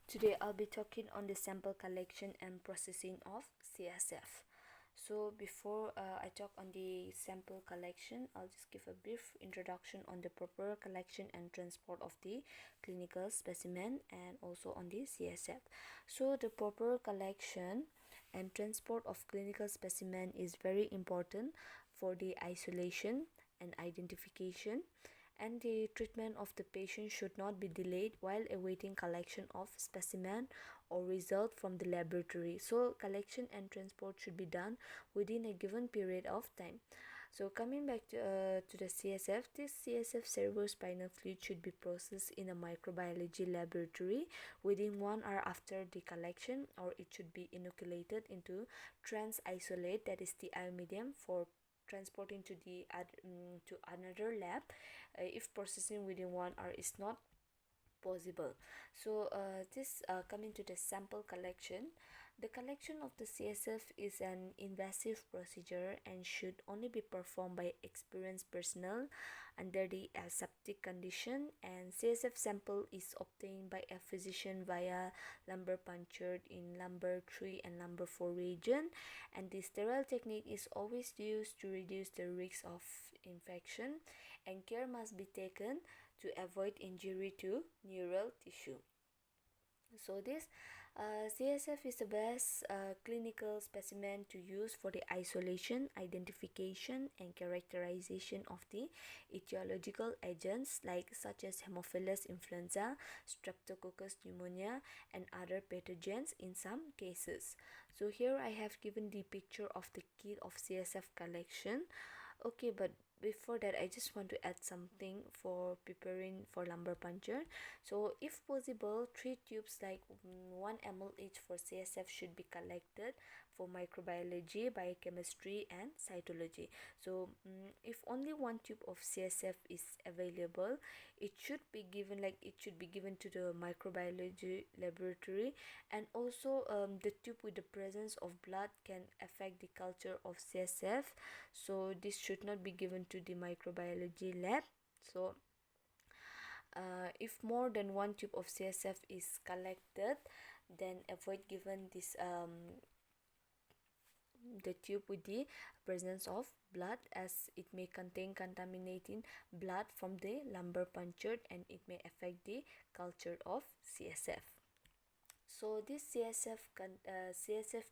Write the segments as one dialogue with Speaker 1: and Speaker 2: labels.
Speaker 1: Today I'll be talking on the sample collection and processing of CSF. So before I talk on the sample collection, I'll just give a brief introduction on the proper collection and transport of the clinical specimen and also on the CSF. So the proper collection and transport of clinical specimen is very important for the isolation and identification, and the treatment of the patient should not be delayed while awaiting collection of specimen or result from the laboratory. So collection and transport should be done within a given period of time. So coming back to the CSF, this CSF cerebrospinal fluid should be processed in a microbiology laboratory within 1 hour after the collection, or it should be inoculated into trans isolate, that is the TI medium, for transporting to to another lab if processing within 1 hour is not possible. So this coming to the sample collection. The collection of the CSF is an invasive procedure and should only be performed by experienced personnel under the aseptic condition, and CSF sample is obtained by a physician via lumbar puncture in lumbar 3 and lumbar 4 region, and the sterile technique is always used to reduce the risk of infection, and care must be taken to avoid injury to neural tissue. So this CSF is the best clinical specimen to use for the isolation, identification, and characterization of the etiological agents like such as Haemophilus influenza, Streptococcus pneumonia, and other pathogens in some cases. So here I have given the picture of the kit of CSF collection. Okay, but before that I just want to add something for preparing for lumbar puncture. So if possible, 3 tubes like 1 ml each for CSF should be collected for microbiology, biochemistry, and cytology. So if only 1 tube of CSF is available, it should be given to the microbiology laboratory, and also the tube with the presence of blood can affect the culture of CSF, so this should not be given to the microbiology lab. So if more than 1 tube of CSF is collected, then avoid giving this the tube with the presence of blood, as it may contain contaminating blood from the lumbar puncture and it may affect the culture of CSF. So this CSF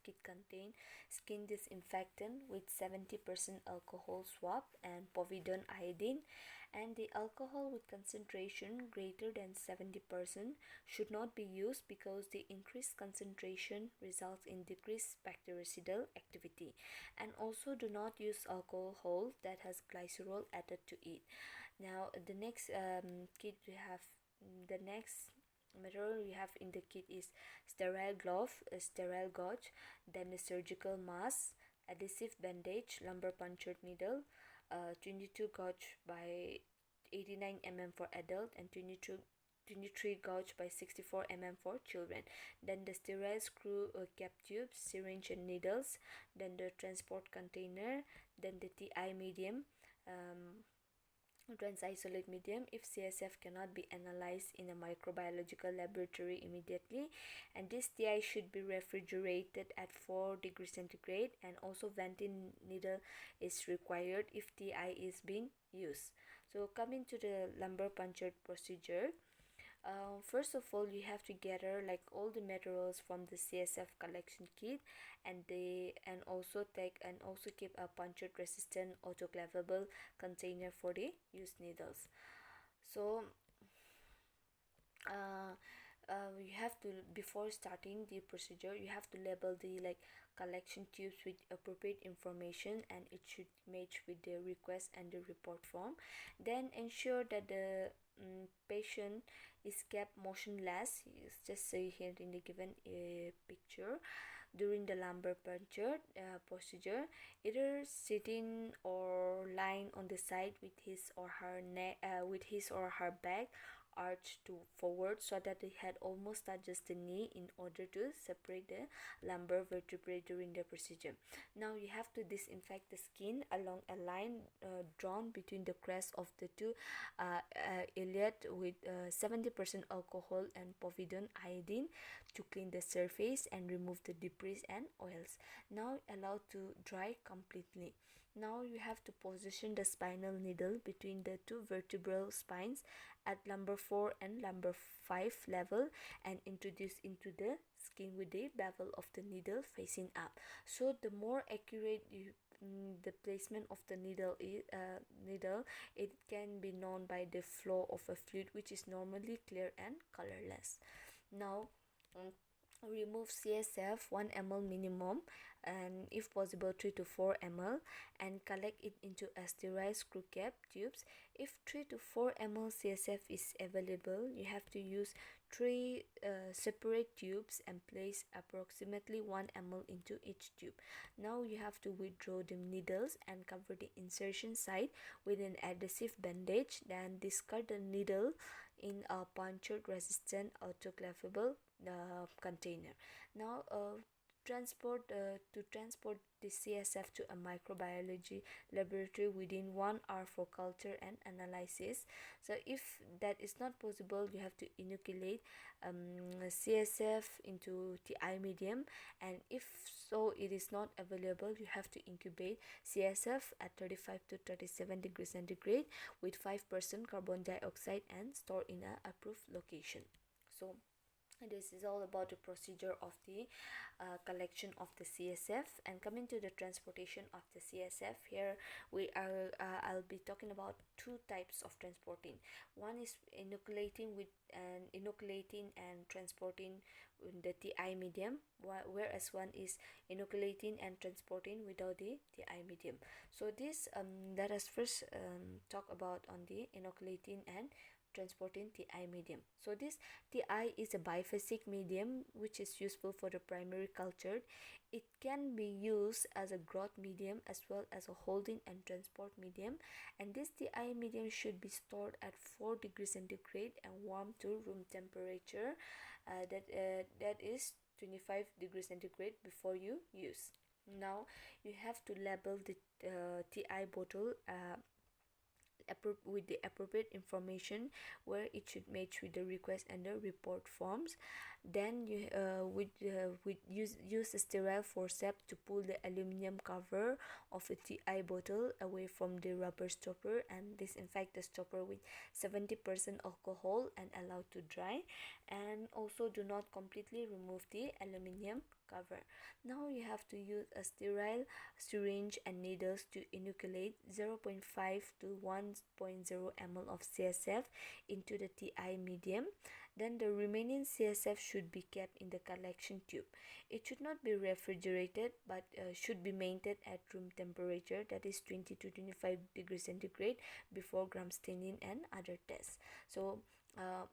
Speaker 1: kit contain skin disinfectant with 70% alcohol swab and povidone iodine, and the alcohol with concentration greater than 70% should not be used because the increased concentration results in decreased bactericidal activity, and also do not use alcohol that has glycerol added to it. Now the next kit we have, the next material we have in the kit is sterile glove, a sterile gauge, then a surgical mask, adhesive bandage, lumbar punctured needle, 22 gauge by 89 mm for adult, and 23 gauge by 64 mm for children. Then the sterile screw cap tubes, syringe and needles, then the transport container, then the TI medium, trans-isolate medium if CSF cannot be analyzed in a microbiological laboratory immediately, and this TI should be refrigerated at 4 degrees centigrade, and also venting needle is required if TI is being used. So coming to the lumbar puncture procedure, first of all you have to gather like all the materials from the CSF collection kit, and also keep a puncture resistant autoclavable container for the used needles. So you have to, before starting the procedure, you have to label the collection tubes with appropriate information, and it should match with the request and the report form. Then ensure that the patient is kept motionless, it's just say here in the given picture, during the lumbar puncture procedure, either sitting or lying on the side with his or her back arch to forward so that the head almost touches the knee in order to separate the lumbar vertebrae during the procedure. Now you have to disinfect the skin along a line drawn between the crest of the two iliad with 70% alcohol and povidone iodine to clean the surface and remove the debris and oils. Now allow to dry completely. Now you have to position the spinal needle between the two vertebral spines at lumbar 4 and lumbar 5 level and introduce into the skin with the bevel of the needle facing up. So the more accurate the placement of the needle it can be known by the flow of a fluid which is normally clear and colorless. Now remove CSF 1 ml minimum and if possible 3 to 4 ml and collect it into a sterile screw cap tubes. If 3 to 4 ml CSF is available, you have to use 3 separate tubes and place approximately 1 ml into each tube. Now you have to withdraw the needles and cover the insertion site with an adhesive bandage, then discard the needle in a puncture resistant autoclavable container. Now transport the CSF to a microbiology laboratory within 1 hour for culture and analysis. So if that is not possible, you have to inoculate CSF into TI medium, and if so it is not available, you have to incubate CSF at 35 to 37 degrees centigrade with 5% carbon dioxide and store in a approved location. So this is all about the procedure of the collection of the CSF. And coming to the transportation of the CSF, here we are I'll be talking about two types of transporting. One is inoculating and transporting in the TI medium, whereas one is inoculating and transporting without the TI medium. So this let us first talk about on the inoculating and transporting TI medium. So this TI is a biphasic medium which is useful for the primary culture. It can be used as a growth medium as well as a holding and transport medium, and this TI medium should be stored at 4 degrees centigrade and warm to room temperature, that is 25 degrees centigrade before you use. Now you have to label the TI bottle with the appropriate information where it should match with the request and the report forms. Then you use a sterile forceps to pull the aluminum cover of a TI bottle away from the rubber stopper and disinfect the stopper with 70% alcohol and allow to dry, and also do not completely remove the aluminum cover. Now you have to use a sterile syringe and needles to inoculate 0.5 to 1.0 ml of CSF into the TI medium. Then the remaining CSF should be kept in the collection tube. It should not be refrigerated but should be maintained at room temperature, that is 20 to 25 degrees centigrade, before gram staining and other tests. So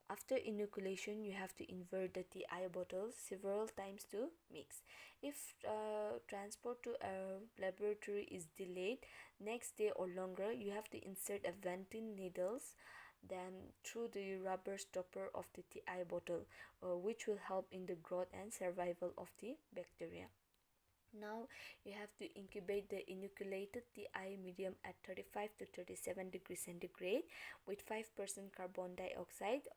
Speaker 1: after inoculation, you have to invert the TI bottles several times to mix. If transport to a laboratory is delayed next day or longer, you have to insert a venting needles then through the rubber stopper of the TI bottle, which will help in the growth and survival of the bacteria. Now you have to incubate the inoculated TI medium at 35 to 37 degrees centigrade with 5% carbon dioxide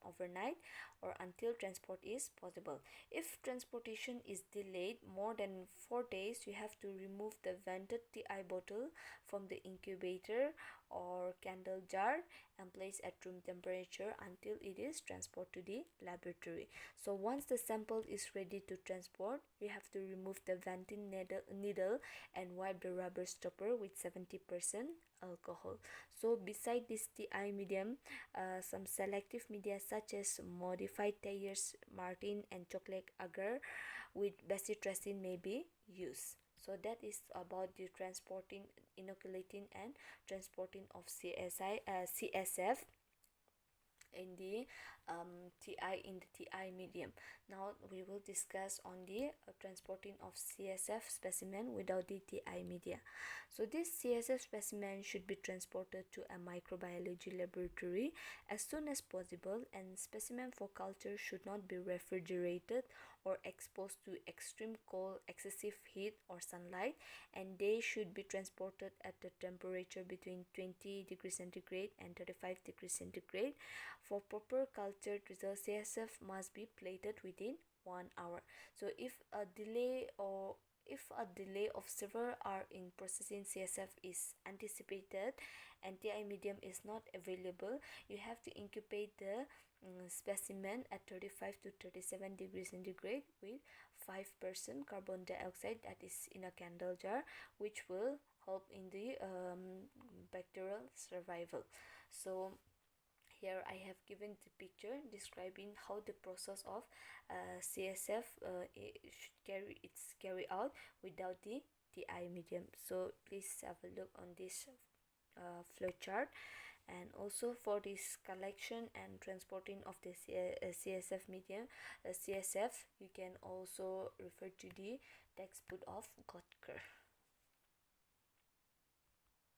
Speaker 1: overnight or until transport is possible. If transportation is delayed more than 4 days, you have to remove the vented TI bottle from the incubator or candle jar and place at room temperature until it is transported to the laboratory. So once the sample is ready to transport, you have to remove the venting needle and wipe the rubber stopper with 70% alcohol. So beside this TI medium, some selective media such as modified Thayer's Martin and chocolate agar with bacitracin may be used. So that is about the transporting, inoculating and transporting of CSF in the TI in the TI medium. Now we will discuss on the transporting of CSF specimen without the TI media. So this CSF specimen should be transported to a microbiology laboratory as soon as possible, and specimen for culture should not be refrigerated or exposed to extreme cold, excessive heat or sunlight, and they should be transported at a temperature between 20 degrees centigrade and 35 degrees centigrade. For proper cultured results, CSF must be plated within 1 hour. So if a delay of several hours in processing CSF is anticipated and TI medium is not available, you have to incubate the specimen at 35 to 37 degrees centigrade with 5% carbon dioxide, that is in a candle jar, which will help in the bacterial survival. So here I have given the picture describing how the process of CSF carry out without the TI medium. So please have a look on this flow chart. And also for this collection and transporting of the CSF medium, CSF, you can also refer to the textbook of Gotker.